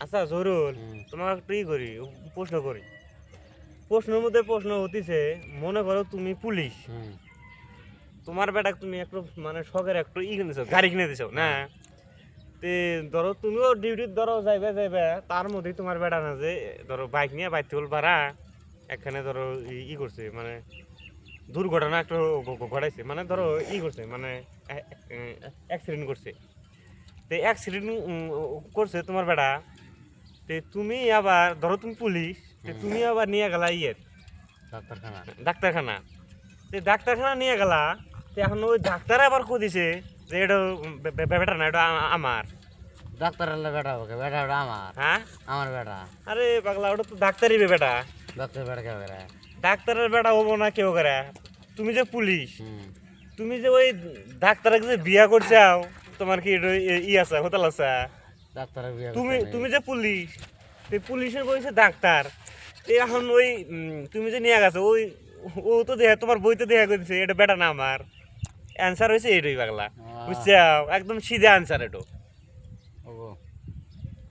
আচ্ছা জরুল, তোমাকে একটু করি, প্রশ্ন করি। প্রশ্নের মধ্যে প্রশ্ন হতিছে, মনে করো তুমি পুলিশ, তোমার বেটা তুমি একটু মানে শখের একটু কিনে দিছো, গাড়ি কিনে দিছো না? তে ধরো তুমিও ডিউটি ধরো যাইবে যাইবে, তার মধ্যেই তোমার বেটা না যে ধরো বাইক নিয়ে বাইতে পারা এখানে ধরো করছে মানে দুর্ঘটনা একটু ঘটাইছে, মানে ধরো করছে মানে অ্যাক্সিডেন্ট করছে। তো অ্যাক্সিডেন্ট করছে তোমার বেটা, তে তুমি আবার ধরো তুমি পুলিশ, তুমি আবার নিয়ে গেলা ডাক্তারখানা। ডাক্তারখানা নিয়ে গেলা, এখন ওই ডাক্তার আবার দিছে যে এটা বেটা না, এটা আমার। ডাক্তার বেটা হবে, বেটা ওটা আমার। হ্যাঁ আমার বেটা। আরে পাগলা, ওটা তো ডাক্তারই বেটা। ডাক্তার বেটা কে করে? ডাক্তারের বেটা হবো না কেউ করে? তুমি যে পুলিশ, তুমি যে ওই ডাক্তারকে যে বিয়া করছাও, তোমার কি আছে হোটেল আছে? ডাক্তারের বিয়ে তুমি তুমি যে পুলিশ, পুলিশের বলছে ডাক্তার। এখন ওই তুমি যে নিয়ে গেছো, ওই ও তো দেখা তোমার বইতে দেখা করছে এটা বেটা না আমার। অ্যান্সার হয়েছে এটাই পাগলা, বুঝছো? একদম সিধা অ্যান্সার এটা।